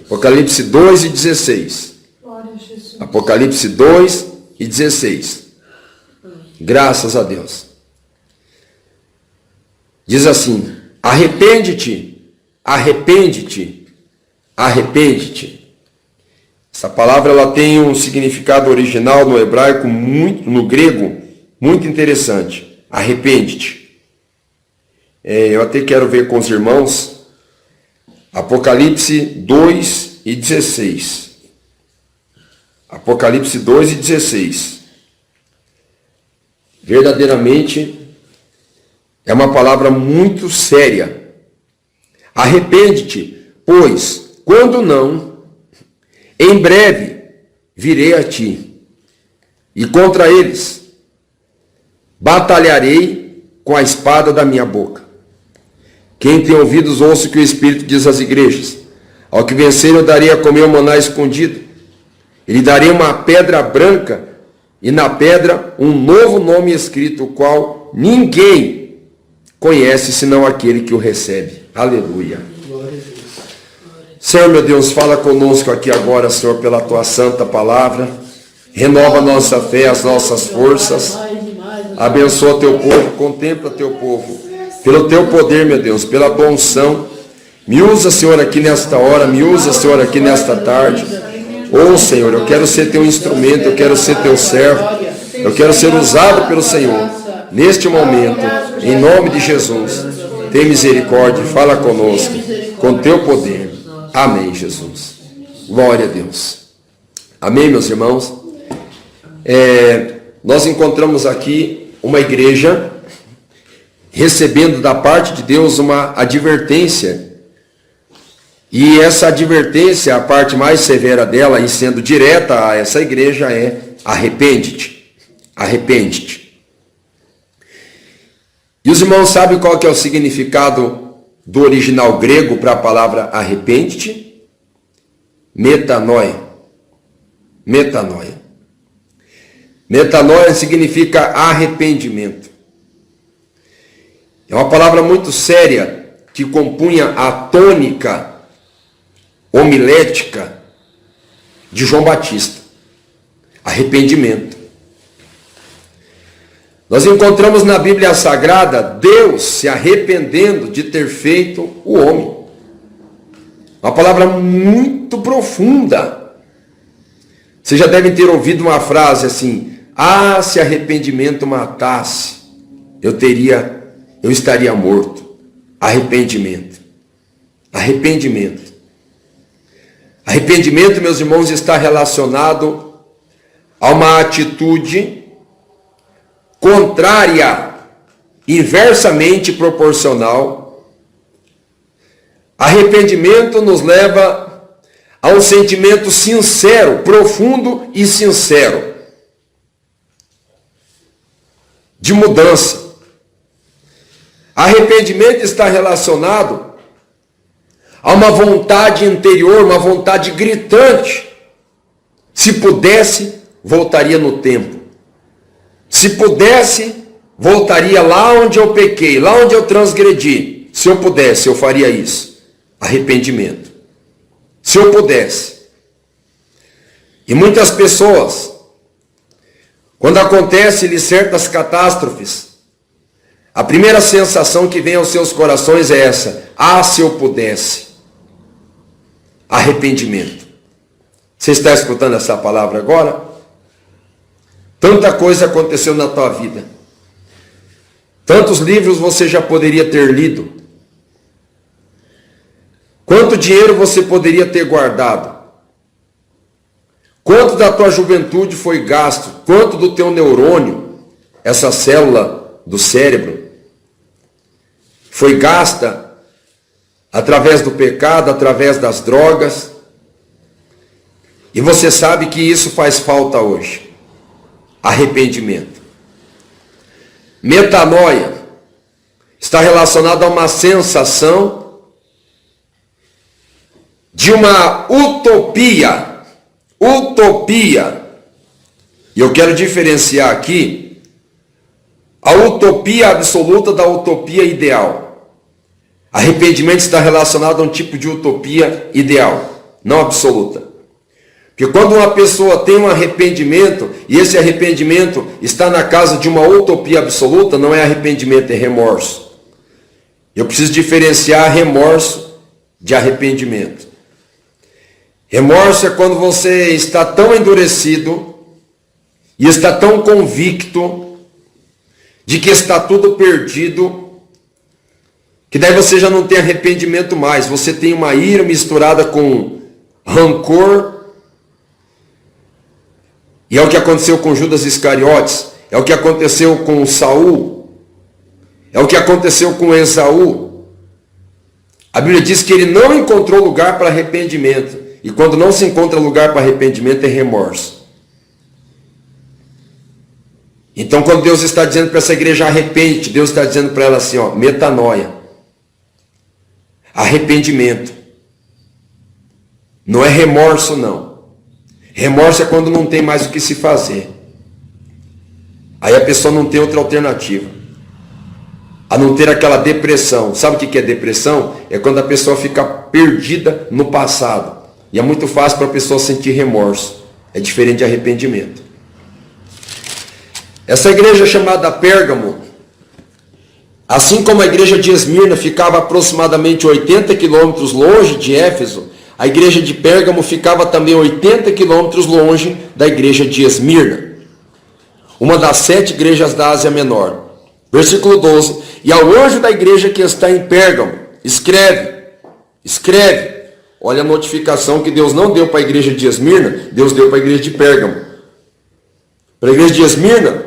Apocalipse 2 e 16. Apocalipse 2 e 16. Graças a Deus. Diz assim: arrepende-te, arrepende-te, arrepende-te. Essa palavra ela tem um significado original no hebraico, no grego, muito interessante. Arrepende-te. Eu até quero ver com os irmãos Apocalipse 2 e 16. Apocalipse 2 e 16. Verdadeiramente é uma palavra muito séria. Arrepende-te, pois, quando não, em breve virei a ti, e contra eles batalharei com a espada da minha boca. Quem tem ouvidos, ouça o que o Espírito diz às igrejas. Ao que vencer, eu darei a comer o maná escondido. Ele darei uma pedra branca, e na pedra um novo nome escrito, o qual ninguém conhece, senão aquele que o recebe. Aleluia. Senhor, meu Deus, fala conosco aqui agora, Senhor, pela tua santa palavra. Renova a nossa fé, as nossas forças. Abençoa teu povo, contempla teu povo. Pelo teu poder, meu Deus, pela tua unção. Me usa, Senhor, aqui nesta hora. Me usa, Senhor, aqui nesta tarde. Oh, Senhor, eu quero ser teu instrumento. Eu quero ser teu servo. Eu quero ser usado pelo Senhor. Neste momento, em nome de Jesus. Tem misericórdia e fala conosco. Com teu poder. Amém, Jesus. Glória a Deus. Amém, meus irmãos. Nós encontramos aqui uma igreja recebendo da parte de Deus uma advertência. E essa advertência, a parte mais severa dela, e sendo direta a essa igreja, é: arrepende-te, arrepende-te. E os irmãos sabem qual que é o significado do original grego para a palavra arrepende-te? Metanoia. Metanoia. Metanoia significa arrependimento. É uma palavra muito séria que compunha a tônica homilética de João Batista. Arrependimento. Nós encontramos na Bíblia Sagrada Deus se arrependendo de ter feito o homem. Uma palavra muito profunda. Vocês já devem ter ouvido uma frase assim: ah, se arrependimento matasse, eu estaria morto. Arrependimento. Arrependimento. Arrependimento, meus irmãos, está relacionado a uma atitude contrária, inversamente proporcional. Arrependimento nos leva a um sentimento sincero, profundo e sincero, de mudança. Arrependimento está relacionado a uma vontade interior, uma vontade gritante. Se pudesse, voltaria no tempo. Se pudesse, voltaria lá onde eu pequei, lá onde eu transgredi. Se eu pudesse, eu faria isso. Arrependimento. Se eu pudesse. E muitas pessoas, quando acontecem-lhes certas catástrofes, a primeira sensação que vem aos seus corações é essa: ah, se eu pudesse. Arrependimento. Você está escutando essa palavra agora? Tanta coisa aconteceu na tua vida. Tantos livros você já poderia ter lido. Quanto dinheiro você poderia ter guardado? Quanto da tua juventude foi gasto? Quanto do teu neurônio, essa célula do cérebro, foi gasta através do pecado, através das drogas? E você sabe que isso faz falta hoje. Arrependimento. Metanoia está relacionado a uma sensação de uma utopia. Utopia. E eu quero diferenciar aqui a utopia absoluta da utopia ideal. Arrependimento está relacionado a um tipo de utopia ideal. não absoluta. Porque quando uma pessoa tem um arrependimento, e esse arrependimento está na casa de uma utopia absoluta, não é arrependimento, é remorso. Eu preciso diferenciar remorso de arrependimento. Remorso é quando você está tão endurecido e está tão convicto de que está tudo perdido, que daí você já não tem arrependimento mais. Você tem uma ira misturada com rancor. E é o que aconteceu com Judas Iscariotes, é o que aconteceu com Saul, é o que aconteceu com Esaú. A Bíblia diz que ele não encontrou lugar para arrependimento. E quando não se encontra lugar para arrependimento, é remorso. Então, quando Deus está dizendo para essa igreja arrepende, Deus está dizendo para ela assim, ó, metanoia. Arrependimento. Não é remorso, não. Remorso é quando não tem mais o que se fazer. Aí a pessoa não tem outra alternativa. A não ter aquela depressão. Sabe o que é depressão? É quando a pessoa fica perdida no passado. E é muito fácil para a pessoa sentir remorso. É diferente de arrependimento. Essa igreja chamada Pérgamo, assim como a igreja de Esmirna ficava aproximadamente 80 quilômetros longe de Éfeso, a igreja de Pérgamo ficava também 80 quilômetros longe da igreja de Esmirna, uma das 7 igrejas da Ásia Menor. Versículo 12. E ao anjo da igreja que está em Pérgamo, escreve. Olha a notificação que Deus não deu para a igreja de Esmirna, Deus deu para a igreja de Pérgamo. Para a igreja de Esmirna,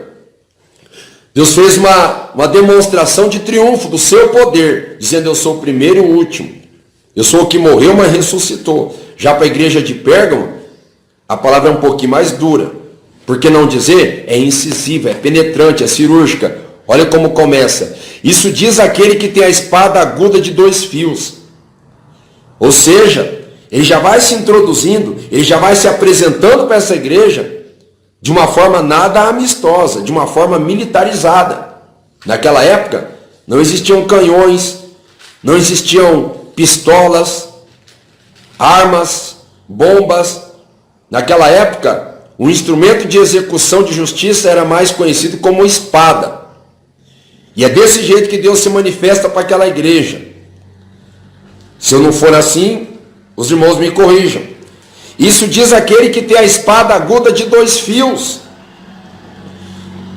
Deus fez uma demonstração de triunfo do seu poder, dizendo: eu sou o primeiro e o último. Eu sou o que morreu, mas ressuscitou. Já para a igreja de Pérgamo, a palavra é um pouquinho mais dura. Por que não dizer? É incisiva, é penetrante, é cirúrgica. Olha como começa. Isso diz aquele que tem a espada aguda de 2 fios. Ou seja, ele já vai se introduzindo, ele já vai se apresentando para essa igreja de uma forma nada amistosa, de uma forma militarizada. Naquela época, não existiam canhões, não existiam pistolas, armas, bombas. Naquela época, o instrumento de execução de justiça era mais conhecido como espada. E é desse jeito que Deus se manifesta para aquela igreja. Se eu não for assim, os irmãos me corrijam. Isso diz aquele que tem a espada aguda de 2 fios.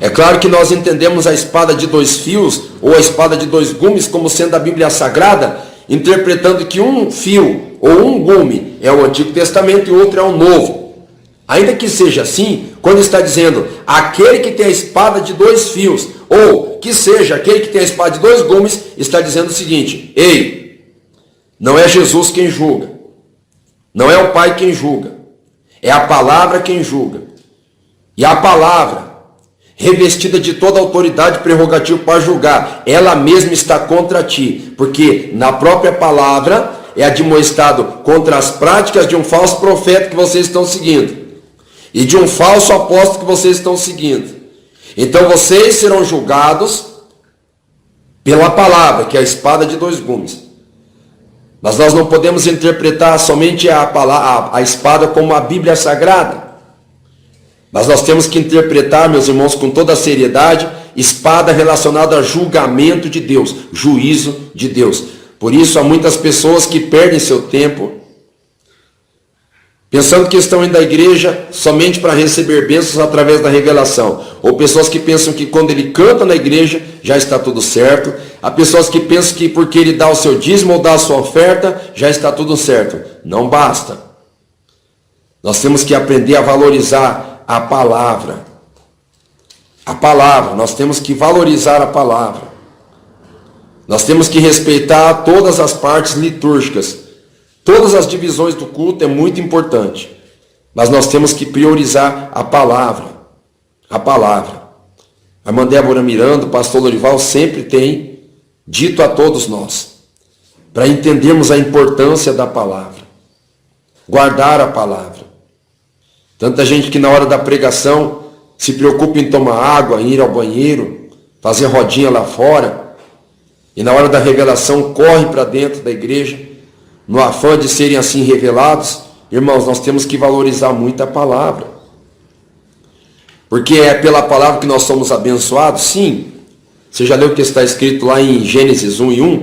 É claro que nós entendemos a espada de 2 fios, ou a espada de 2 gumes, como sendo a Bíblia Sagrada, interpretando que um fio ou um gume é o Antigo Testamento e o outro é o Novo. Ainda que seja assim, quando está dizendo aquele que tem a espada de 2 fios, ou que seja aquele que tem a espada de 2 gumes, está dizendo o seguinte: ei, não é Jesus quem julga. Não é o Pai quem julga, é a palavra quem julga. E a palavra, revestida de toda autoridade e prerrogativa para julgar, ela mesma está contra ti, porque na própria palavra é admoestado contra as práticas de um falso profeta que vocês estão seguindo, e de um falso apóstolo que vocês estão seguindo. Então vocês serão julgados pela palavra, que é a espada de 2 gumes. Mas nós não podemos interpretar somente a espada como a Bíblia Sagrada. Mas nós temos que interpretar, meus irmãos, com toda a seriedade, espada relacionada a julgamento de Deus, juízo de Deus. Por isso há muitas pessoas que perdem seu tempo, pensando que estão indo à igreja somente para receber bênçãos através da revelação. Ou pessoas que pensam que quando ele canta na igreja já está tudo certo. Há pessoas que pensam que porque ele dá o seu dízimo ou dá a sua oferta, já está tudo certo. Não basta. Nós temos que aprender a valorizar a palavra. A palavra, nós temos que valorizar a palavra. Nós temos que respeitar todas as partes litúrgicas. Todas as divisões do culto é muito importante. Mas nós temos que priorizar a palavra. A palavra. A irmã Débora Miranda, o pastor Lorival sempre tem dito a todos nós, para entendermos a importância da palavra. Guardar a palavra. Tanta gente que na hora da pregação se preocupa em tomar água, em ir ao banheiro, fazer rodinha lá fora, e na hora da revelação corre para dentro da igreja, no afã de serem assim revelados, Irmãos, nós temos que valorizar muito a palavra. Porque é pela palavra que nós somos abençoados? Sim. Você já leu o que está escrito lá em Gênesis 1:1?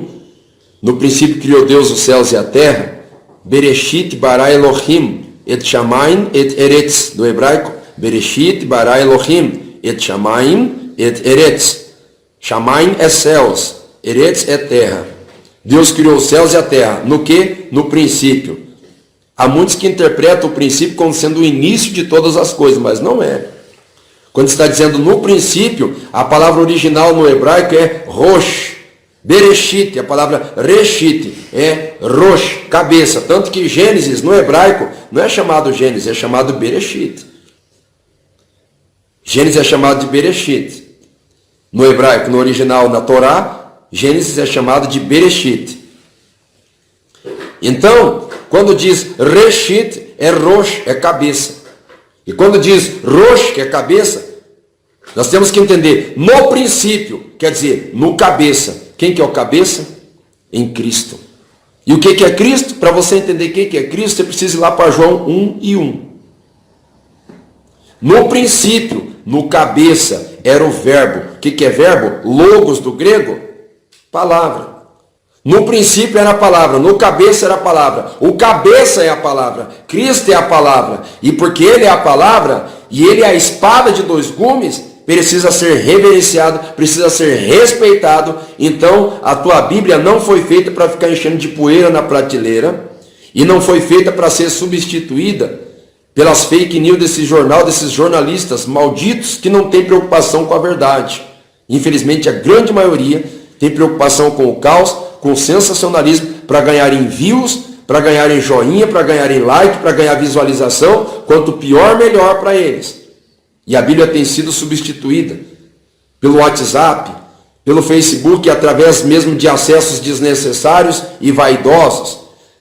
No princípio criou Deus os céus e a terra. Bereshit bara Elohim et shamayim et eretz. Do hebraico, Bereshit bara Elohim et shamayim et eretz. Shamayim é céus, eretz é terra. Deus criou os céus e a terra. No que? No princípio. Há muitos que interpretam o princípio como sendo o início de todas as coisas, mas não é. Quando está dizendo no princípio, a palavra original no hebraico é rosh. Bereshit, a palavra reshit é rosh, cabeça. Tanto que Gênesis no hebraico não é chamado Gênesis, é chamado Bereshit. Gênesis é chamado de Bereshit. No hebraico, no original, na Torá, Gênesis é chamado de Bereshit. Então, quando diz reshit, é rosh, é cabeça. E quando diz rosh, que é cabeça, nós temos que entender, no princípio, quer dizer, no cabeça. Quem que é o cabeça? Em Cristo. E o que é Cristo? Para você entender quem que é Cristo, você precisa ir lá para João 1:1. No princípio, no cabeça, era o verbo. O que é verbo? Logos do grego? Palavra. No princípio era a palavra, no cabeça era a palavra. O cabeça é a palavra, Cristo é a palavra. E porque Ele é a palavra, e Ele é a espada de dois gumes, precisa ser reverenciado, precisa ser respeitado. Então, a tua Bíblia não foi feita para ficar enchendo de poeira na prateleira, e não foi feita para ser substituída pelas fake news desse jornal, desses jornalistas malditos que não têm preocupação com a verdade. Infelizmente, a grande maioria tem preocupação com o caos, com o sensacionalismo, para ganharem views, para ganharem joinha, para ganharem like, para ganhar visualização. Quanto pior, melhor para eles. E a Bíblia tem sido substituída pelo WhatsApp, pelo Facebook, através mesmo de acessos desnecessários e vaidosos.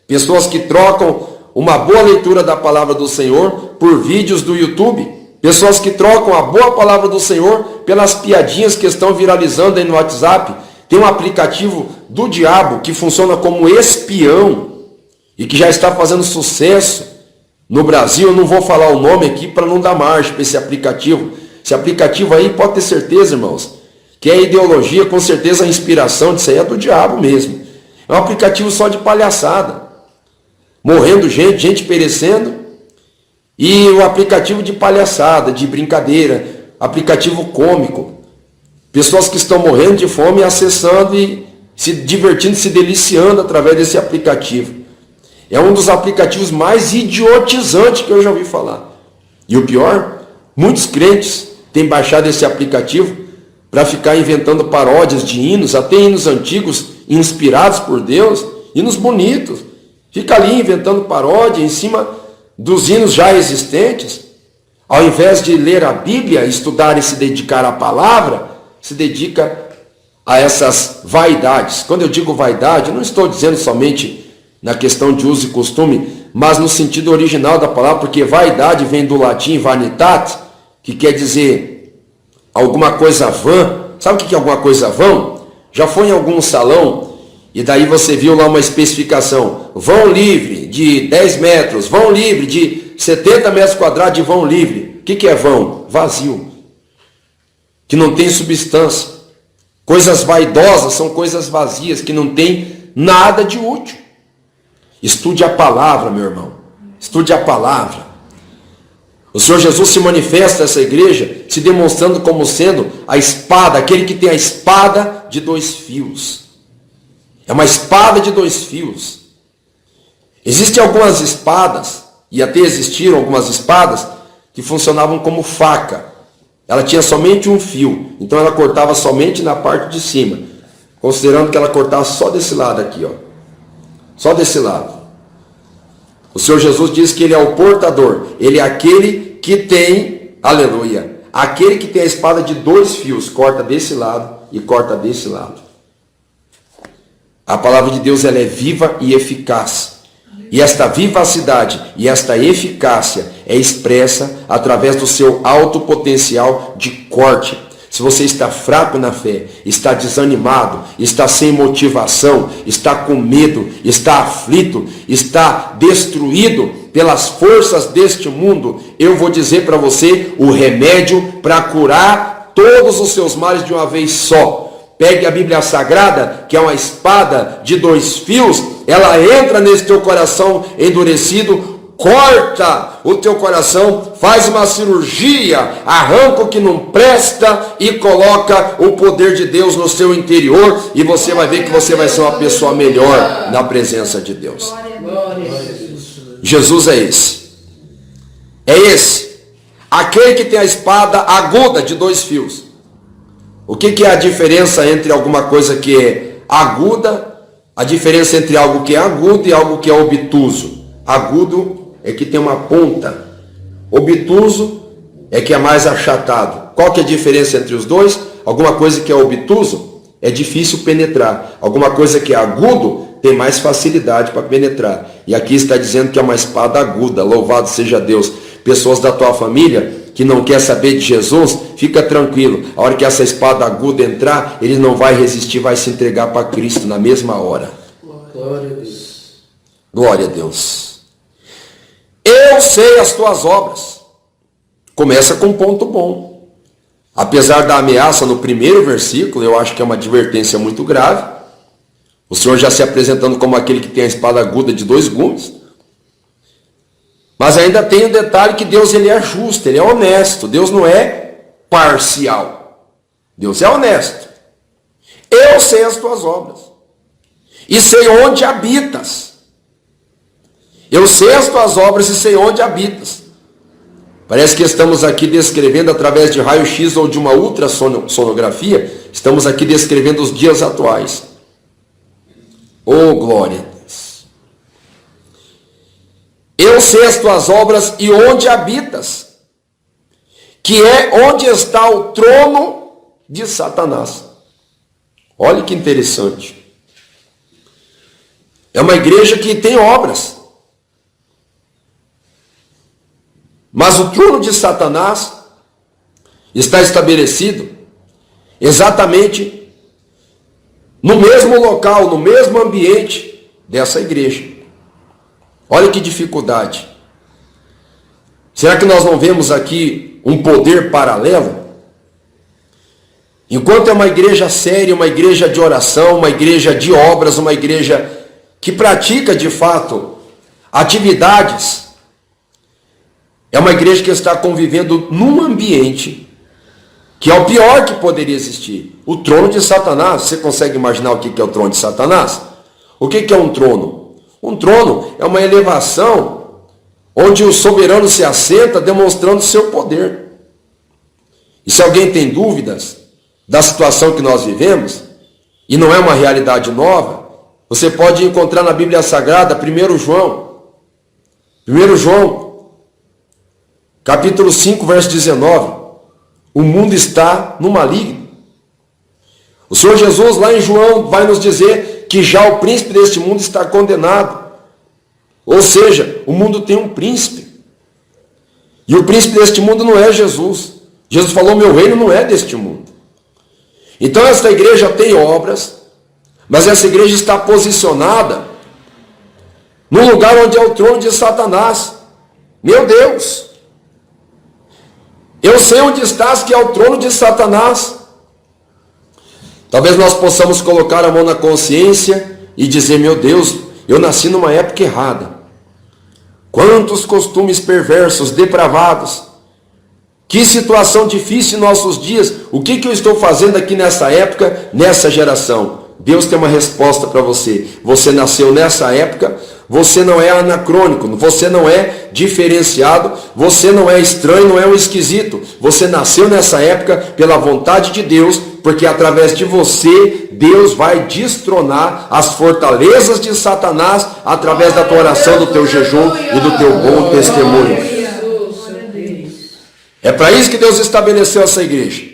Pessoas que trocam uma boa leitura da palavra do Senhor por vídeos do YouTube. Pessoas que trocam a boa palavra do Senhor pelas piadinhas que estão viralizando aí no WhatsApp. Tem um aplicativo do diabo que funciona como espião e que já está fazendo sucesso no Brasil. Eu não vou falar o nome aqui para não dar margem para esse aplicativo. Esse aplicativo aí, pode ter certeza, irmãos, que é ideologia, com certeza a inspiração disso aí é do diabo mesmo. É um aplicativo só de palhaçada. Morrendo gente, gente perecendo. E o aplicativo de palhaçada, de brincadeira, aplicativo cômico. Pessoas que estão morrendo de fome acessando e se divertindo, se deliciando através desse aplicativo. É um dos aplicativos mais idiotizantes que eu já ouvi falar. E o pior, muitos crentes têm baixado esse aplicativo para ficar inventando paródias de hinos, até hinos antigos, inspirados por Deus, hinos bonitos. Fica ali inventando paródia em cima dos hinos já existentes. Ao invés de ler a Bíblia, estudar e se dedicar à palavra, se dedica a essas vaidades. Quando eu digo vaidade, não estou dizendo somente na questão de uso e costume, mas no sentido original da palavra, porque vaidade vem do latim vanitate, que quer dizer alguma coisa vã. Sabe o que é alguma coisa vã? Já foi em algum salão e daí você viu lá uma especificação: vão livre de 10 metros, vão livre de 70 metros quadrados de vão livre. O que é vão? Vazio, que não tem substância. Coisas vaidosas são coisas vazias, que não tem nada de útil. Estude a palavra, meu irmão. Estude a palavra. O Senhor Jesus se manifesta a essa igreja, se demonstrando como sendo a espada, aquele que tem a espada de dois fios. É uma espada de dois fios. Existem algumas espadas, e até existiram algumas espadas, que funcionavam como faca. Ela tinha somente um fio, então ela cortava somente na parte de cima, considerando que ela cortava só desse lado aqui, ó. Só desse lado. O Senhor Jesus diz que Ele é o portador, Ele é aquele que tem, aleluia, aquele que tem a espada de dois fios, corta desse lado e corta desse lado. A palavra de Deus, ela é viva e eficaz. E esta vivacidade e esta eficácia é expressa através do seu alto potencial de corte. Se você está fraco na fé, está desanimado, está sem motivação, está com medo, está aflito, está destruído pelas forças deste mundo, eu vou dizer para você o remédio para curar todos os seus males de uma vez só. Pegue a Bíblia Sagrada, que é uma espada de 2 fios, ela entra nesse teu coração endurecido, corta o teu coração, faz uma cirurgia, arranca o que não presta e coloca o poder de Deus no seu interior, e você vai ver que você vai ser uma pessoa melhor na presença de Deus. Jesus é esse. É esse. Aquele que tem a espada aguda de 2 fios. O que é a diferença entre alguma coisa que é aguda, a diferença entre algo que é agudo e algo que é obtuso? Agudo é que tem uma ponta, obtuso é que é mais achatado. Qual que é a diferença entre os dois? Alguma coisa que é obtuso é difícil penetrar, alguma coisa que é agudo tem mais facilidade para penetrar. E aqui está dizendo que é uma espada aguda. Louvado seja Deus. Pessoas da tua família que não quer saber de Jesus, fica tranquilo. A hora que essa espada aguda entrar, ele não vai resistir, vai se entregar para Cristo na mesma hora. Glória a Deus. Glória a Deus. Eu sei as tuas obras. Começa com um ponto bom. Apesar da ameaça no primeiro versículo, eu acho que é uma advertência muito grave. O Senhor já se apresentando como aquele que tem a espada aguda de 2 gumes. Mas ainda tem o detalhe que Deus, ele é justo, ele é honesto. Deus não é parcial. Deus é honesto. Eu sei as tuas obras. E sei onde habitas. Eu sei as tuas obras e sei onde habitas. Parece que estamos aqui descrevendo através de raio-x ou de uma ultrassonografia, estamos aqui descrevendo os dias atuais. Oh, glória a Deus. Eu sei as tuas obras e onde habitas, que é onde está o trono de Satanás. Olha que interessante. É uma igreja que tem obras. Mas o trono de Satanás está estabelecido exatamente no mesmo local, no mesmo ambiente dessa igreja. Olha que dificuldade. Será que nós não vemos aqui um poder paralelo? Enquanto é uma igreja séria, uma igreja de oração, uma igreja de obras, uma igreja que pratica de fato atividades, é uma igreja que está convivendo num ambiente que é o pior que poderia existir. O trono de Satanás. Você consegue imaginar o que é o trono de Satanás? O que é um trono? Um trono é uma elevação onde o soberano se assenta demonstrando seu poder. E se alguém tem dúvidas da situação que nós vivemos, e não é uma realidade nova, você pode encontrar na Bíblia Sagrada 1 João, capítulo 5, verso 19. O mundo está no maligno. O Senhor Jesus lá em João vai nos dizer que já o príncipe deste mundo está condenado. Ou seja, o mundo tem um príncipe. E o príncipe deste mundo não é Jesus. Jesus falou, meu reino não é deste mundo. Então esta igreja tem obras, mas essa igreja está posicionada no lugar onde é o trono de Satanás. Meu Deus! Eu sei onde estás, que é o trono de Satanás. Talvez nós possamos colocar a mão na consciência e dizer, meu Deus, eu nasci numa época errada. Quantos costumes perversos, depravados. Que situação difícil em nossos dias. O que eu estou fazendo aqui nessa época, nessa geração? Deus tem uma resposta para você. Você nasceu nessa época, você não é anacrônico, você não é diferenciado, você não é estranho, não é um esquisito. Você nasceu nessa época pela vontade de Deus, porque através de você, Deus vai destronar as fortalezas de Satanás através da tua oração, do teu jejum e do teu bom testemunho. É para isso que Deus estabeleceu essa igreja.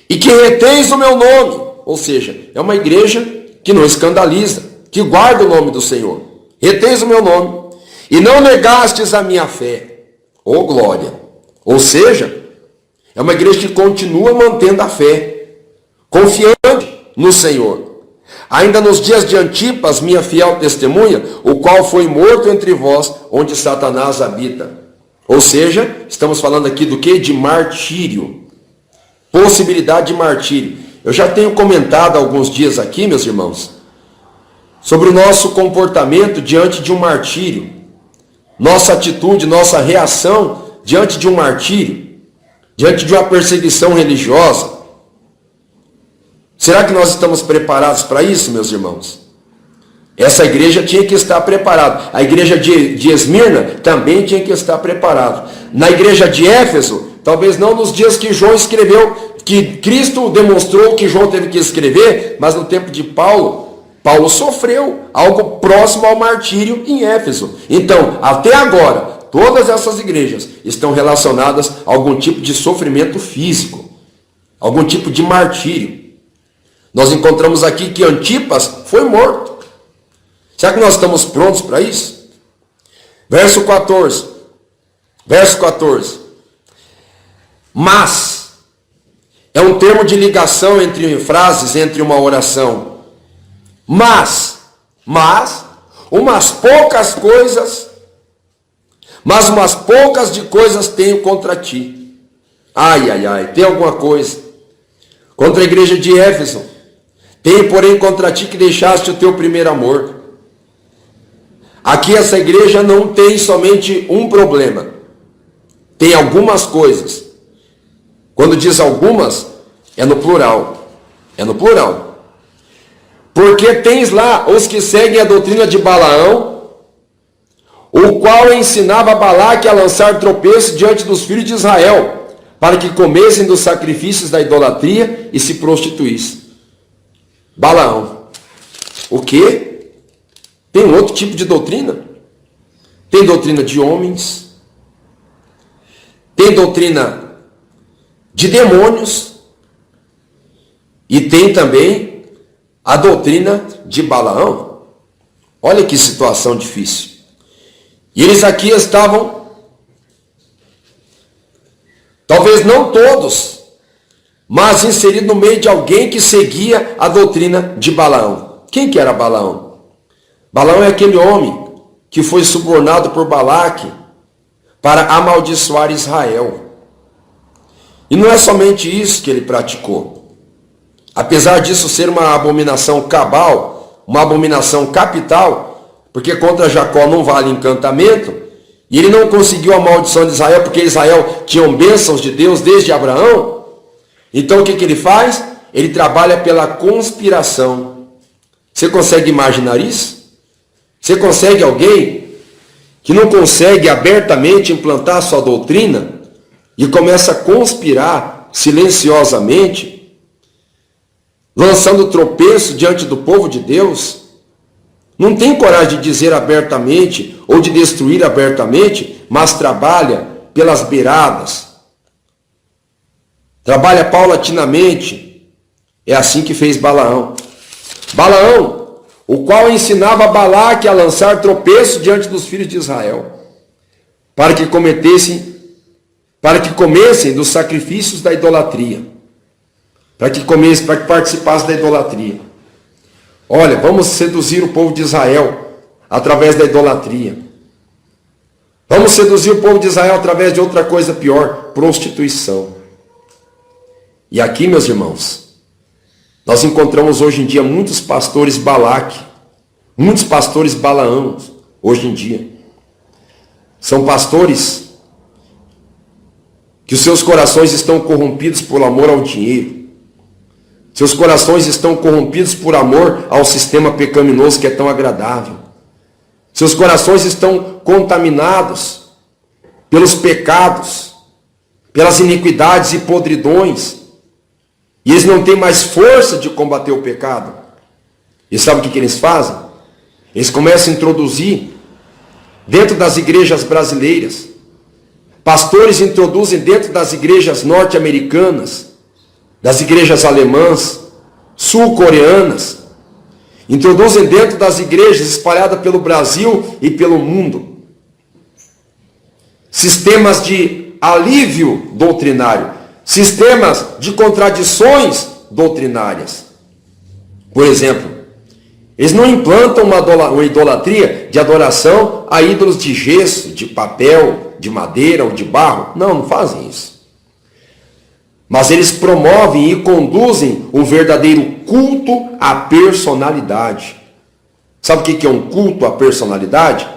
E que reteis o meu nome, ou seja, é uma igreja que não escandaliza, que guarda o nome do Senhor. Reteis o meu nome e não negastes a minha fé. Oh glória! Ou seja, é uma igreja que continua mantendo a fé, confiante no Senhor. Ainda nos dias de Antipas, minha fiel testemunha, o qual foi morto entre vós, onde Satanás habita. Ou seja, estamos falando aqui do quê? De martírio. Possibilidade de martírio. Eu já tenho comentado há alguns dias aqui, meus irmãos, sobre o nosso comportamento diante de um martírio. Nossa atitude, nossa reação diante de um martírio, diante de uma perseguição religiosa. Será que nós estamos preparados para isso, meus irmãos? Essa igreja tinha que estar preparada. A igreja de Esmirna também tinha que estar preparada. Na igreja de Éfeso, talvez não nos dias que João escreveu, que Cristo demonstrou que João teve que escrever, mas no tempo de Paulo, Paulo sofreu algo próximo ao martírio em Éfeso. Então, até agora, todas essas igrejas estão relacionadas a algum tipo de sofrimento físico, algum tipo de martírio. Nós encontramos aqui que Antipas foi morto. Será que nós estamos prontos para isso? Verso 14. Verso 14. Mas é um termo de ligação entre frases, entre uma oração. Mas, umas poucas coisas, mas umas poucas de coisas tenho contra ti. Ai, tem alguma coisa contra a igreja de Éfeso. Tenho, porém, contra ti que deixaste o teu primeiro amor. Aqui essa igreja não tem somente um problema. Tem algumas coisas. Quando diz algumas, é no plural. É no plural. Porque tens lá os que seguem a doutrina de Balaão, o qual ensinava Balaque a lançar tropeço diante dos filhos de Israel, para que comessem dos sacrifícios da idolatria e se prostituíssem. Balaão. O quê? Tem um outro tipo de doutrina. Tem doutrina de homens. Tem doutrina de demônios. E tem também a doutrina de Balaão. Olha que situação difícil. E eles aqui estavam, talvez não todos, mas inserido no meio de alguém que seguia a doutrina de Balaão. Quem que era Balaão? Balaão é aquele homem que foi subornado por Balaque para amaldiçoar Israel. E não é somente isso que ele praticou. Apesar disso ser uma abominação cabal, uma abominação capital, porque contra Jacó não vale encantamento, e ele não conseguiu a maldição de Israel, porque Israel tinha bênçãos de Deus desde Abraão. Então o que ele faz? Ele trabalha pela conspiração. Você consegue imaginar isso? Você consegue alguém que não consegue abertamente implantar a sua doutrina e começa a conspirar silenciosamente, lançando tropeço diante do povo de Deus? Não tem coragem de dizer abertamente ou de destruir abertamente, mas trabalha pelas beiradas. Trabalha paulatinamente. É assim que fez Balaão. Balaão, o qual ensinava Balaque a lançar tropeço diante dos filhos de Israel, para que comessem dos sacrifícios da idolatria. Para que participassem da idolatria. Olha, vamos seduzir o povo de Israel através da idolatria. Vamos seduzir o povo de Israel através de outra coisa pior, prostituição. E aqui, meus irmãos, nós encontramos hoje em dia muitos pastores Balaque, muitos pastores Balaão, hoje em dia. São pastores que os seus corações estão corrompidos por amor ao dinheiro. Seus corações estão corrompidos por amor ao sistema pecaminoso que é tão agradável. Seus corações estão contaminados pelos pecados, pelas iniquidades e podridões. E eles não têm mais força de combater o pecado. E sabe o que eles fazem? Eles começam a introduzir dentro das igrejas brasileiras. Pastores introduzem dentro das igrejas norte-americanas, das igrejas alemãs, sul-coreanas, introduzem dentro das igrejas espalhadas pelo Brasil e pelo mundo sistemas de alívio doutrinário, sistemas de contradições doutrinárias. Por exemplo, Eles não implantam uma idolatria de adoração a ídolos de gesso, de papel, de madeira ou de barro. Não, não fazem isso. Mas eles promovem e conduzem um verdadeiro culto à personalidade. Sabe o que é um culto à personalidade?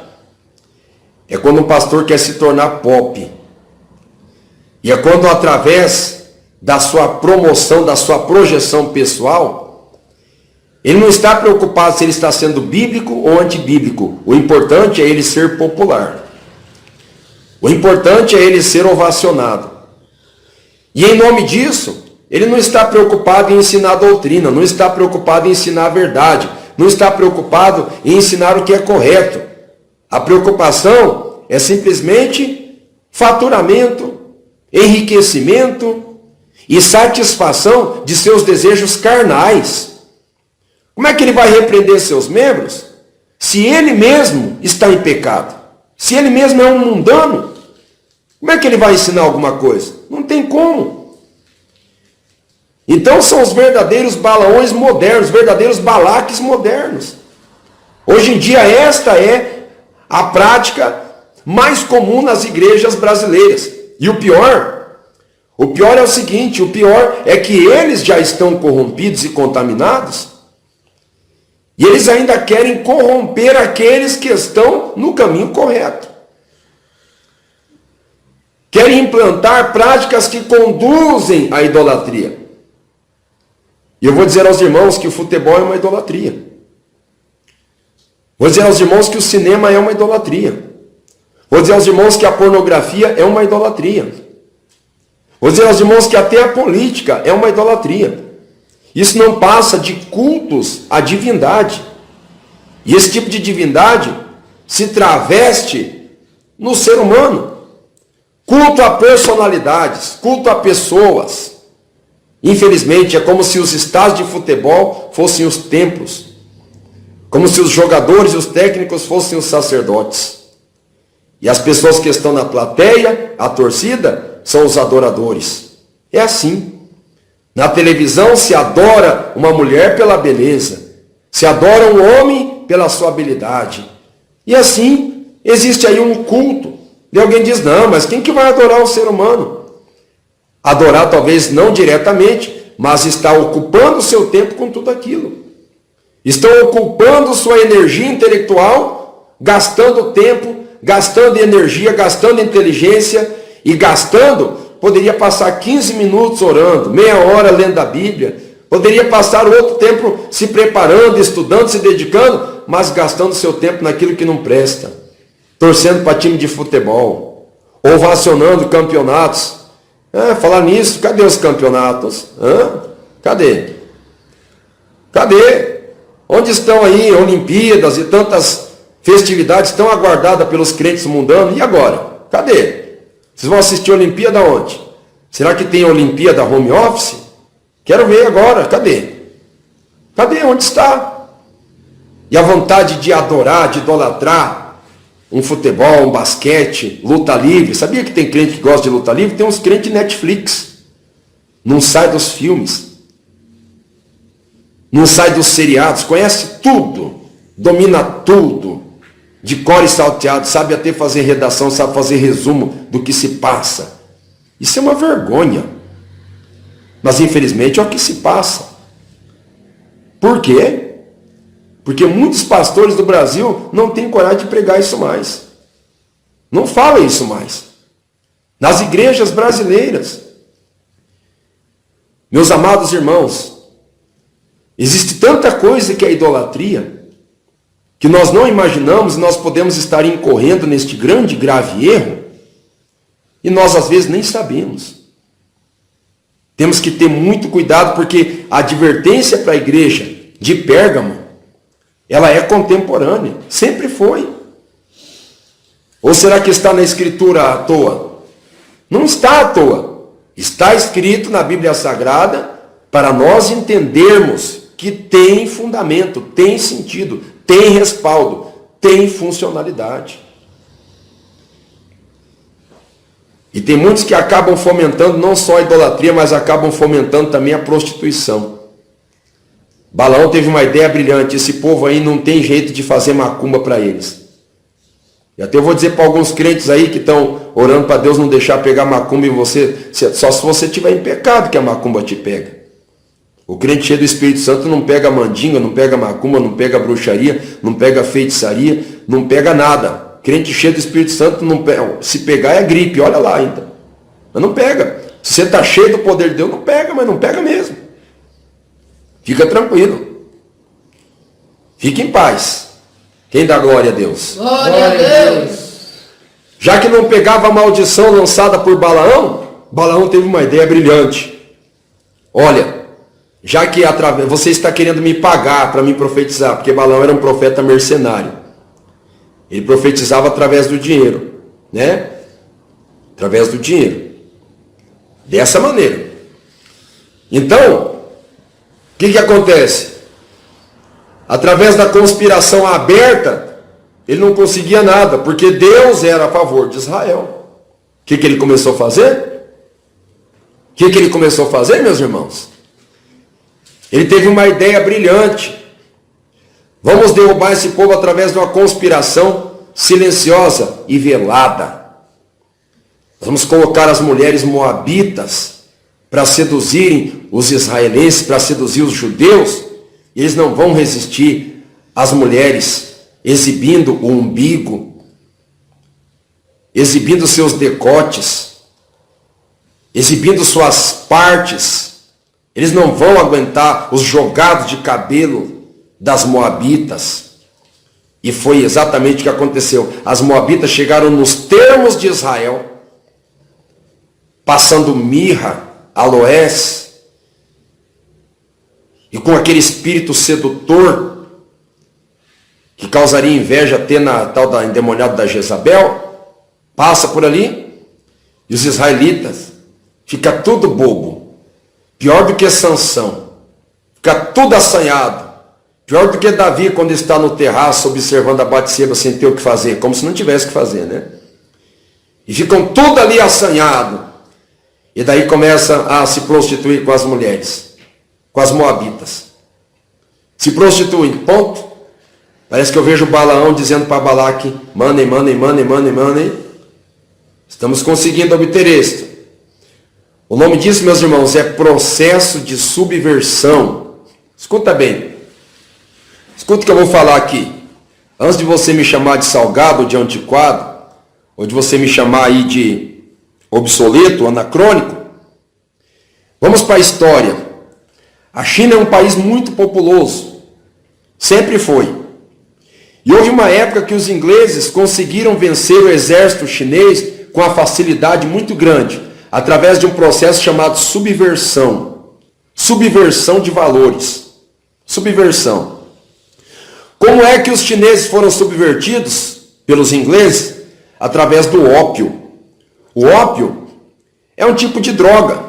É quando um pastor quer se tornar pop. E é quando, através da sua promoção, da sua projeção pessoal, ele não está preocupado se ele está sendo bíblico ou antibíblico. O importante é ele ser popular. O importante é ele ser ovacionado. E em nome disso, ele não está preocupado em ensinar doutrina, não está preocupado em ensinar a verdade, não está preocupado em ensinar o que é correto. A preocupação é simplesmente faturamento, enriquecimento e satisfação de seus desejos carnais. Como é que ele vai repreender seus membros se ele mesmo está em pecado? Se ele mesmo é um mundano? Como é que ele vai ensinar alguma coisa? Não tem como. Então são os verdadeiros Balaões modernos, verdadeiros Balaques modernos. Hoje em dia esta é a prática mais comum nas igrejas brasileiras. E o pior é o seguinte, o pior é que eles já estão corrompidos e contaminados, e eles ainda querem corromper aqueles que estão no caminho correto. Querem implantar práticas que conduzem à idolatria. E eu vou dizer aos irmãos que o futebol é uma idolatria. Vou dizer aos irmãos que o cinema é uma idolatria. Vou dizer aos irmãos que a pornografia é uma idolatria. Vou dizer aos irmãos que até a política é uma idolatria. Isso não passa de cultos à divindade. E esse tipo de divindade se traveste no ser humano. Culto a personalidades, culto a pessoas. Infelizmente, é como se os estádios de futebol fossem os templos. Como se os jogadores e os técnicos fossem os sacerdotes. E as pessoas que estão na plateia, a torcida, são os adoradores. É assim. Na televisão se adora uma mulher pela beleza. Se adora um homem pela sua habilidade. E assim, existe aí um culto. E alguém diz, não, mas quem que vai adorar o ser humano? Adorar talvez não diretamente, mas está ocupando o seu tempo com tudo aquilo. Estão ocupando sua energia intelectual, gastando tempo, gastando energia, gastando inteligência e gastando, poderia passar 15 minutos orando, meia hora lendo a Bíblia, poderia passar outro tempo se preparando, estudando, se dedicando, mas gastando seu tempo naquilo que não presta, torcendo para time de futebol, ovacionando campeonatos. Falar nisso, cadê os campeonatos? Cadê? Cadê? Onde estão aí Olimpíadas e tantas festividades tão aguardadas pelos crentes mundanos? E agora? Cadê? Vocês vão assistir a Olimpíada onde? Será que tem Olimpíada home office? Quero ver agora. Cadê? Cadê? Onde está? E a vontade de adorar, de idolatrar um futebol, um basquete, luta livre. Sabia que tem crente que gosta de luta livre? Tem uns crentes de Netflix. Não sai dos filmes. Não sai dos seriados. Conhece tudo. Domina tudo. De cor e salteado. Sabe até fazer redação, sabe fazer resumo do que se passa. Isso é uma vergonha. Mas infelizmente é o que se passa. Por quê? Porque muitos pastores do Brasil não têm coragem de pregar isso mais. Não fala isso mais. Nas igrejas brasileiras. Meus amados irmãos, existe tanta coisa que é idolatria, que nós não imaginamos e nós podemos estar incorrendo neste grande e grave erro, e nós às vezes nem sabemos. Temos que ter muito cuidado, porque a advertência para a igreja de Pérgamo, ela é contemporânea, sempre foi. Ou será que está na Escritura à toa? Não está à toa. Está escrito na Bíblia Sagrada para nós entendermos que tem fundamento, tem sentido, tem respaldo, tem funcionalidade. E tem muitos que acabam fomentando não só a idolatria, mas acabam fomentando também a prostituição. Balaão teve uma ideia brilhante. Esse povo aí não tem jeito de fazer macumba para eles. E até eu vou dizer para alguns crentes aí que estão orando para Deus não deixar pegar macumba em você, só se você estiver em pecado que a macumba te pega. O crente cheio do Espírito Santo não pega mandinga, não pega macumba, não pega bruxaria, não pega feitiçaria, não pega nada. Crente cheio do Espírito Santo, não pega, se pegar é gripe, olha lá ainda. Mas não pega. Se você está cheio do poder de Deus, não pega, mas não pega mesmo. Fica tranquilo. Fique em paz. Quem dá glória a Deus? Glória a Deus. Já que não pegava a maldição lançada por Balaão, Balaão teve uma ideia brilhante. Olha, já que você está querendo me pagar para me profetizar, porque Balaão era um profeta mercenário. Ele profetizava através do dinheiro, né? Através do dinheiro. Dessa maneira. Então, o que acontece? Através da conspiração aberta, ele não conseguia nada, porque Deus era a favor de Israel. O que ele começou a fazer? O que ele começou a fazer, meus irmãos? Ele teve uma ideia brilhante. Vamos derrubar esse povo através de uma conspiração silenciosa e velada. Vamos colocar as mulheres moabitas para seduzirem os israelenses, para seduzir os judeus. Eles não vão resistir às mulheres exibindo o umbigo, exibindo seus decotes, exibindo suas partes. Eles não vão aguentar os jogados de cabelo das moabitas. E foi exatamente o que aconteceu. As moabitas chegaram nos termos de Israel, passando mirra, aloés, e com aquele espírito sedutor que causaria inveja até na tal da endemoniada da Jezabel, passa por ali, e os israelitas fica tudo bobo, pior do que Sansão, fica tudo assanhado, pior do que Davi quando está no terraço observando a Batseba sem ter o que fazer, como se não tivesse o que fazer, né? E ficam tudo ali assanhado, e daí começa a se prostituir com as mulheres, com as moabitas. Se prostituem, ponto. Parece que eu vejo Balaão dizendo para Balaque, money, money, money, money, money. Estamos conseguindo obter êxito. O nome disso, meus irmãos, é processo de subversão. Escuta bem. Escuta o que eu vou falar aqui. Antes de você me chamar de salgado ou de antiquado, ou de você me chamar aí de obsoleto, anacrônico, vamos para a história. A China é um país muito populoso, sempre foi. E houve uma época que os ingleses conseguiram vencer o exército chinês com uma facilidade muito grande, através de um processo chamado subversão. Subversão de valores. Subversão. Como é que os chineses foram subvertidos pelos ingleses? Através do ópio. O ópio é um tipo de droga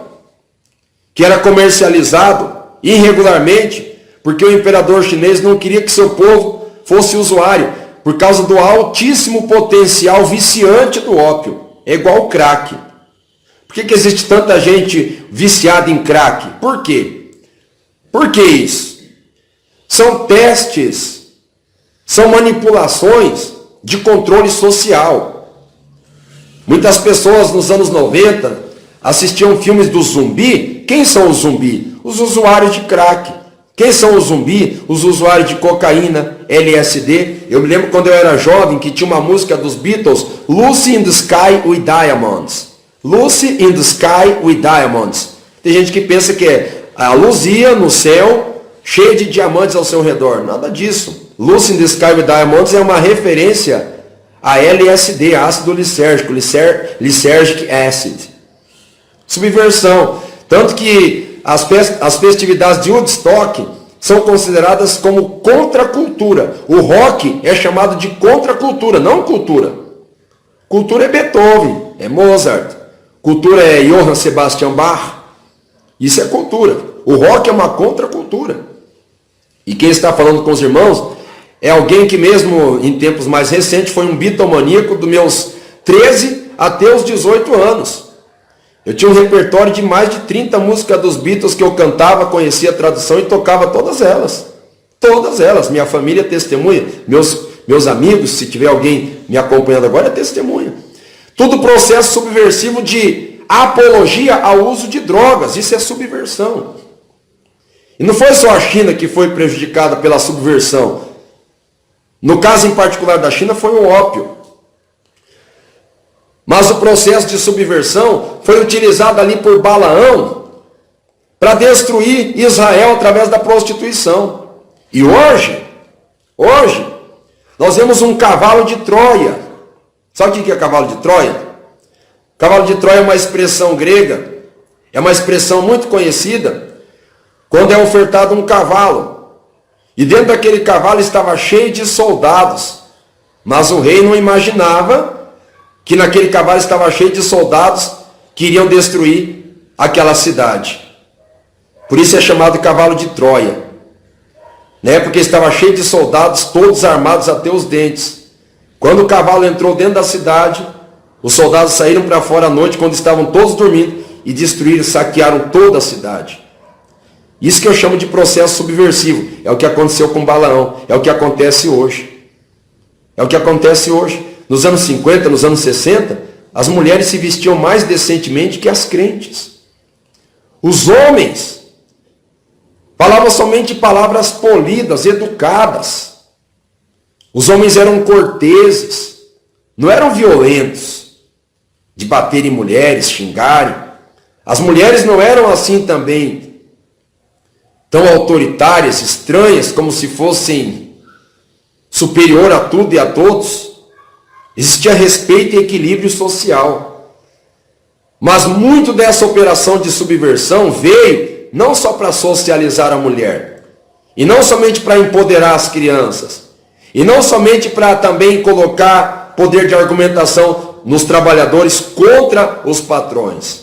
que era comercializado irregularmente, porque o imperador chinês não queria que seu povo fosse usuário, por causa do altíssimo potencial viciante do ópio. É igual o crack. Por que existe tanta gente viciada em crack? Por quê? Por que isso? São testes, são manipulações de controle social. Muitas pessoas nos anos 90 assistiam filmes do zumbi. Quem são os zumbis? Os usuários de crack. Quem são os zumbis? Os usuários de cocaína, LSD. Eu me lembro quando eu era jovem que tinha uma música dos Beatles, Lucy in the Sky with Diamonds. Lucy in the Sky with Diamonds. Tem gente que pensa que é a luzia no céu, cheia de diamantes ao seu redor. Nada disso. Lucy in the Sky with Diamonds é uma referência a LSD, ácido lisérgico, lysergic acid. Subversão. Tanto que as festividades de Woodstock são consideradas como contracultura. O rock é chamado de contracultura, não cultura. Cultura é Beethoven, é Mozart. Cultura é Johann Sebastian Bach. Isso é cultura. O rock é uma contracultura. E quem está falando com os irmãos é alguém que mesmo em tempos mais recentes foi um bitomaníaco dos meus 13 até os 18 anos. Eu tinha um repertório de mais de 30 músicas dos Beatles que eu cantava, conhecia a tradução e tocava todas elas. Todas elas. Minha família é testemunha. Meus amigos, se tiver alguém me acompanhando agora, é testemunha. Tudo processo subversivo de apologia ao uso de drogas. Isso é subversão. E não foi só a China que foi prejudicada pela subversão. No caso em particular da China foi o ópio. Mas o processo de subversão foi utilizado ali por Balaão para destruir Israel através da prostituição. E hoje, nós vemos um cavalo de Troia. Sabe o que é cavalo de Troia? Cavalo de Troia é uma expressão grega, é uma expressão muito conhecida, quando é ofertado um cavalo. E dentro daquele cavalo estava cheio de soldados. Mas o rei não imaginava que naquele cavalo estava cheio de soldados que iriam destruir aquela cidade. Por isso é chamado cavalo de Troia. Né? Porque estava cheio de soldados, todos armados até os dentes. Quando o cavalo entrou dentro da cidade, os soldados saíram para fora à noite, quando estavam todos dormindo, e destruíram, saquearam toda a cidade. Isso que eu chamo de processo subversivo. É o que aconteceu com Balaão. É o que acontece hoje. É o que acontece hoje. Nos anos 50, nos anos 60, as mulheres se vestiam mais decentemente que as crentes. Os homens falavam somente palavras polidas, educadas. Os homens eram corteses, não eram violentos, de bater em mulheres, xingarem. As mulheres não eram assim também, tão autoritárias, estranhas, como se fossem superior a tudo e a todos. Existia respeito e equilíbrio social. Mas muito dessa operação de subversão veio não só para socializar a mulher, e não somente para empoderar as crianças, e não somente para também colocar poder de argumentação nos trabalhadores contra os patrões,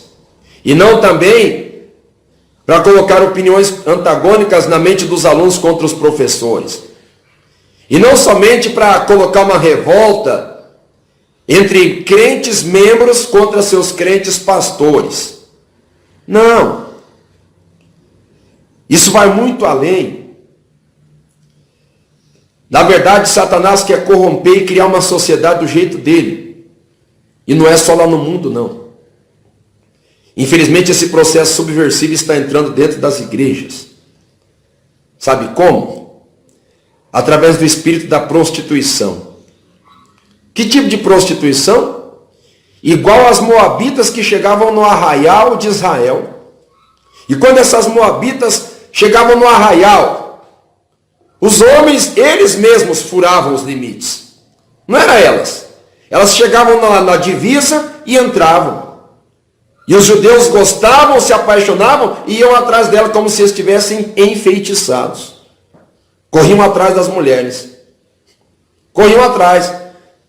e não também para colocar opiniões antagônicas na mente dos alunos contra os professores, e não somente para colocar uma revolta entre crentes membros contra seus crentes pastores. Não. Isso vai muito além. Na verdade, Satanás quer corromper e criar uma sociedade do jeito dele. E não é só lá no mundo, não. Infelizmente, esse processo subversivo está entrando dentro das igrejas. Sabe como? Através do espírito da prostituição. Que tipo de prostituição? Igual as moabitas que chegavam no arraial de Israel. E quando essas moabitas chegavam no arraial, os homens, eles mesmos furavam os limites. Não era elas. Elas chegavam na divisa e entravam. E os judeus gostavam, se apaixonavam e iam atrás dela como se estivessem enfeitiçados. Corriam atrás das mulheres. Corriam atrás.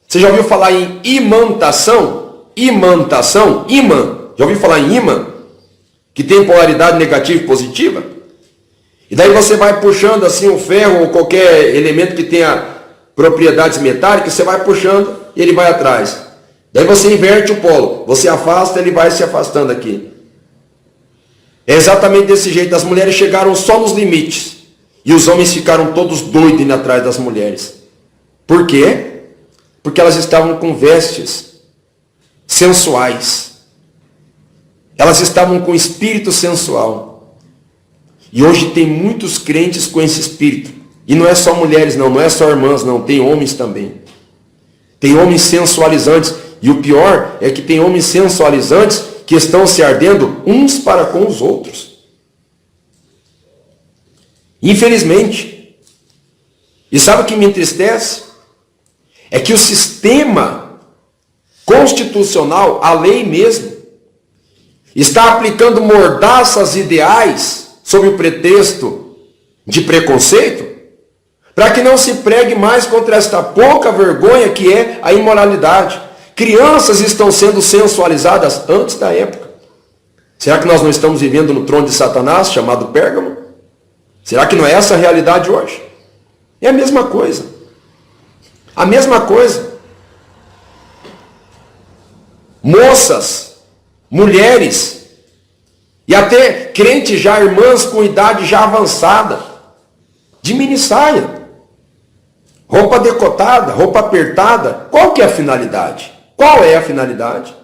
Você já ouviu falar em imantação? Imantação? Imã. Já ouviu falar em imã? Que tem polaridade negativa e positiva? E daí você vai puxando assim um ferro ou qualquer elemento que tenha propriedades metálicas, você vai puxando e ele vai atrás. Daí você inverte o polo. Você afasta, ele vai se afastando aqui. É exatamente desse jeito. As mulheres chegaram só nos limites. E os homens ficaram todos doidos indo atrás das mulheres. Por quê? Porque elas estavam com vestes sensuais. Elas estavam com espírito sensual. E hoje tem muitos crentes com esse espírito. E não é só mulheres não, não é só irmãs não, tem homens também. Tem homens sensualizantes. E o pior é que tem homens sensualizantes que estão se ardendo uns para com os outros. Infelizmente. E sabe o que me entristece? É que o sistema constitucional, a lei mesmo, está aplicando mordaças ideais sob o pretexto de preconceito, para que não se pregue mais contra esta pouca vergonha que é a imoralidade. Crianças estão sendo sensualizadas antes da época. Será que nós não estamos vivendo no trono de Satanás, chamado Pérgamo? Será que não é essa a realidade hoje? É a mesma coisa. A mesma coisa. Moças mulheres, e até crentes já, irmãs com idade já avançada, de mini saia, roupa decotada, roupa apertada. Qual que é a finalidade? Qual é a finalidade?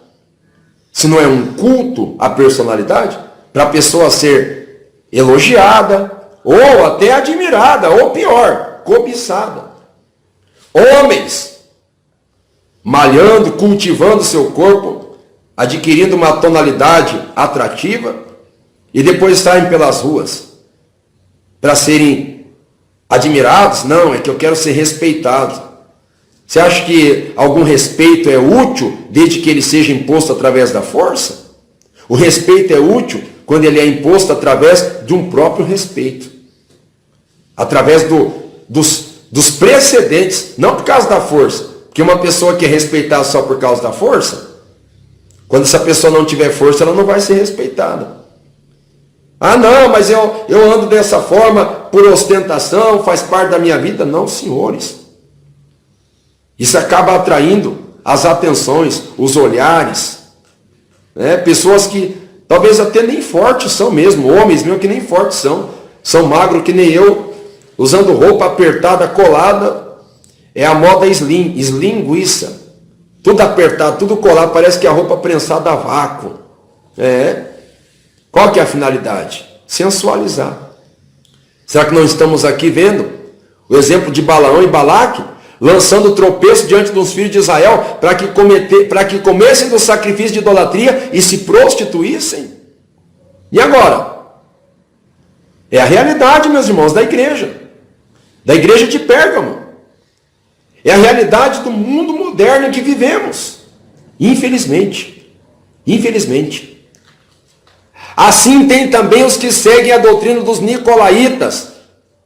Se não é um culto à personalidade, para a pessoa ser elogiada, ou até admirada, ou pior, cobiçada. Homens, malhando, cultivando seu corpo, adquirindo uma tonalidade atrativa, e depois saem pelas ruas para serem admirados. Não, é que eu quero ser respeitado. Você acha que algum respeito é útil desde que ele seja imposto através da força? O respeito é útil quando ele é imposto através de um próprio respeito. Através dos precedentes, não por causa da força. Porque uma pessoa que é respeitada só por causa da força, quando essa pessoa não tiver força, ela não vai ser respeitada. Ah, não, mas eu ando dessa forma por ostentação, faz parte da minha vida. Não, senhores. Isso acaba atraindo as atenções, os olhares. Né? Pessoas que talvez até nem fortes são mesmo, homens mesmo que nem fortes são magros que nem eu, usando roupa apertada, colada. É a moda slim, linguiça. Tudo apertado, tudo colado, parece que é a roupa prensada a vácuo. Qual que é a finalidade? Sensualizar. Será que não estamos aqui vendo o exemplo de Balaão e Balaque, lançando tropeço diante dos filhos de Israel, para que comessem do sacrifício de idolatria e se prostituíssem? E agora? É a realidade, meus irmãos, da igreja de Pérgamo. É a realidade do mundo moderno em que vivemos. Infelizmente. Assim tem também os que seguem a doutrina dos nicolaítas,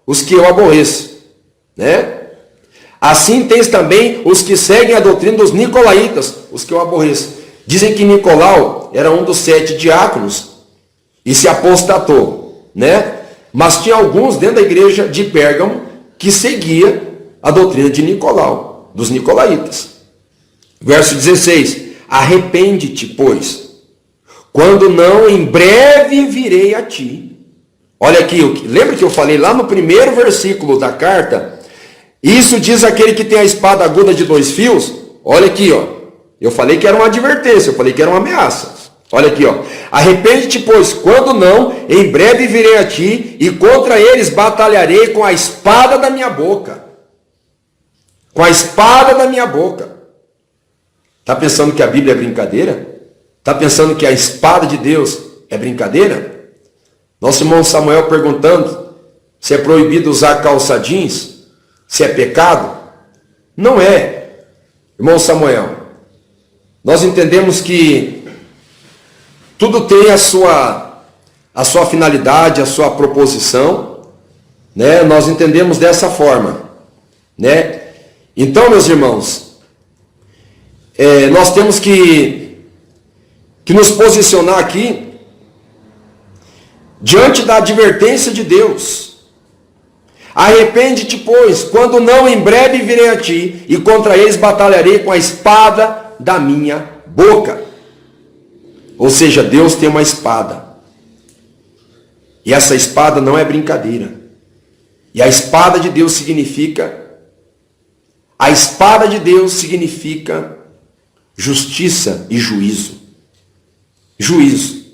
os que eu aborreço. Né? Assim tens também os que seguem a doutrina dos nicolaítas, os que eu aborreço. Dizem que Nicolau era um dos 7 diáconos e se apostatou. Né? Mas tinha alguns dentro da igreja de Pérgamo que seguia a doutrina de Nicolau, dos nicolaítas. Verso 16. Arrepende-te, pois, quando não, em breve virei a ti. Olha aqui, lembra que eu falei lá no primeiro versículo da carta? Isso diz aquele que tem a espada aguda de 2 fios. Olha aqui, ó. Eu falei que era uma advertência, eu falei que era uma ameaça. Olha aqui, ó. Arrepende-te, pois, quando não, em breve virei a ti, e contra eles batalharei com a espada da minha boca. Com a espada da minha boca. Está pensando que a Bíblia é brincadeira? Está pensando que a espada de Deus é brincadeira? Nosso irmão Samuel perguntando se é proibido usar calça jeans, se é pecado. Não é, irmão Samuel. Nós entendemos que tudo tem a sua finalidade, a sua proposição, né? Nós entendemos dessa forma, né? Então, meus irmãos, nós temos que nos posicionar aqui diante da advertência de Deus. Arrepende-te, pois, quando não, em breve virei a ti, e contra eles batalharei com a espada da minha boca. Ou seja, Deus tem uma espada. E essa espada não é brincadeira. E a espada de Deus significa justiça e juízo. Juízo.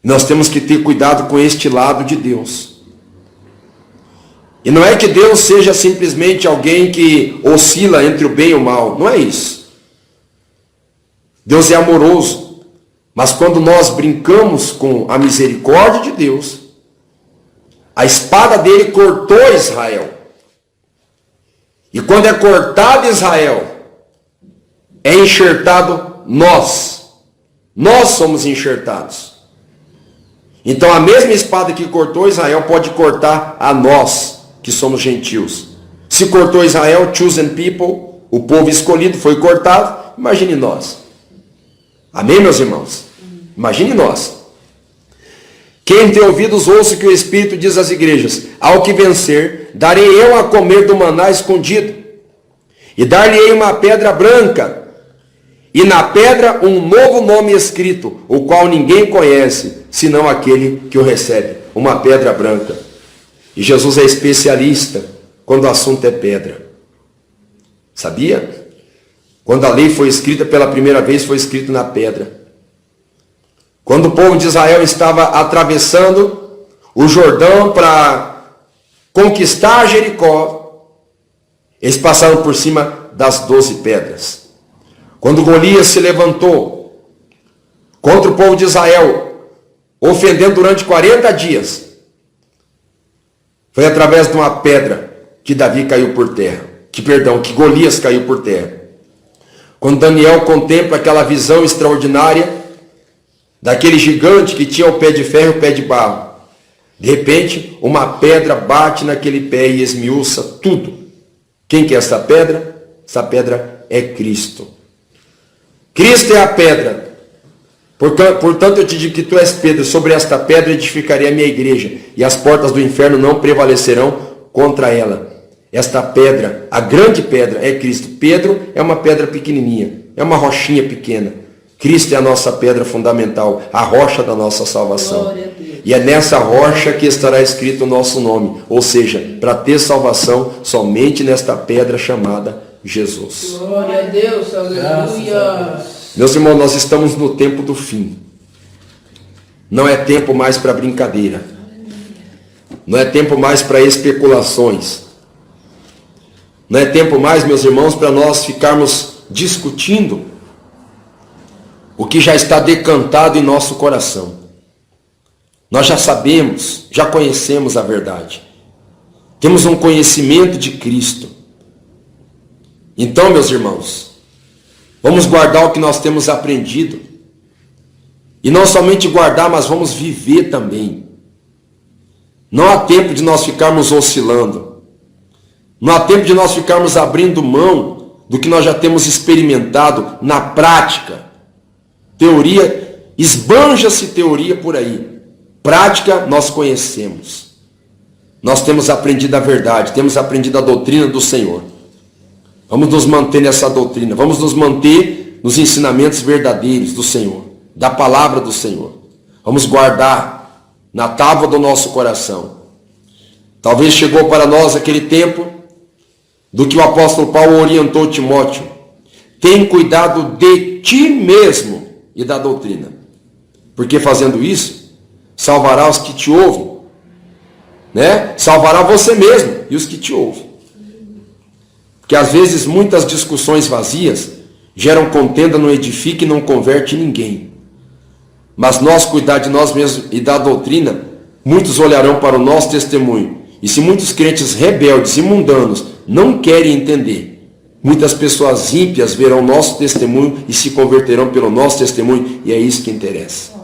Nós temos que ter cuidado com este lado de Deus. E não é que Deus seja simplesmente alguém que oscila entre o bem e o mal. Não é isso. Deus é amoroso. Mas quando nós brincamos com a misericórdia de Deus, a espada dele cortou Israel. E quando é cortado Israel, é enxertado nós. Nós somos enxertados. Então a mesma espada que cortou Israel pode cortar a nós, que somos gentios. Se cortou Israel, chosen people, o povo escolhido foi cortado, imagine nós. Amém, meus irmãos? Imagine nós. Quem tem ouvidos, ouça o que o Espírito diz às igrejas. Ao que vencer, darei eu a comer do maná escondido, e dar-lhe-ei uma pedra branca, e na pedra um novo nome escrito, o qual ninguém conhece, senão aquele que o recebe, uma pedra branca. E Jesus é especialista quando o assunto é pedra. Sabia? Quando a lei foi escrita pela primeira vez, foi escrito na pedra. Quando o povo de Israel estava atravessando o Jordão para conquistar Jericó, eles passaram por cima das 12 pedras. Quando Golias se levantou contra o povo de Israel, ofendendo durante 40 dias, foi através de uma pedra que Davi caiu por terra, que Golias caiu por terra. Quando Daniel contempla aquela visão extraordinária daquele gigante que tinha o pé de ferro e o pé de barro, de repente uma pedra bate naquele pé e esmiuça tudo. Quem que é essa pedra? Essa pedra é Cristo. Cristo é a pedra. Portanto, eu te digo que tu és Pedro, sobre esta pedra edificarei a minha igreja, e as portas do inferno não prevalecerão contra ela. Esta pedra, a grande pedra, é Cristo. Pedro é uma pedra pequenininha, é uma rochinha pequena. Cristo é a nossa pedra fundamental, a rocha da nossa salvação. E é nessa rocha que estará escrito o nosso nome. Ou seja, para ter salvação, somente nesta pedra chamada Jesus. Glória a Deus, aleluia. Meus irmãos, nós estamos no tempo do fim. Não é tempo mais para brincadeira. Não é tempo mais para especulações. Não é tempo mais, meus irmãos, para nós ficarmos discutindo o que já está decantado em nosso coração. Nós já sabemos, já conhecemos a verdade. Temos um conhecimento de Cristo. Então, meus irmãos, vamos guardar o que nós temos aprendido. E não somente guardar, mas vamos viver também. Não há tempo de nós ficarmos oscilando. Não há tempo de nós ficarmos abrindo mão do que nós já temos experimentado na prática. Teoria, esbanja-se teoria por aí. Prática, nós conhecemos. Nós temos aprendido a verdade, temos aprendido a doutrina do Senhor. Vamos nos manter nessa doutrina, vamos nos manter nos ensinamentos verdadeiros do Senhor, da palavra do Senhor. Vamos guardar na tábua do nosso coração. Talvez chegou para nós aquele tempo do que o apóstolo Paulo orientou Timóteo. Tem cuidado de ti mesmo e da doutrina, porque fazendo isso, salvará os que te ouvem, né? Salvará você mesmo e os que te ouvem. Porque às vezes muitas discussões vazias geram contenda, não edifica e não converte ninguém. Mas nós cuidar de nós mesmos e da doutrina, muitos olharão para o nosso testemunho. E se muitos crentes rebeldes e mundanos não querem entender, muitas pessoas ímpias verão nosso testemunho e se converterão pelo nosso testemunho, e é isso que interessa.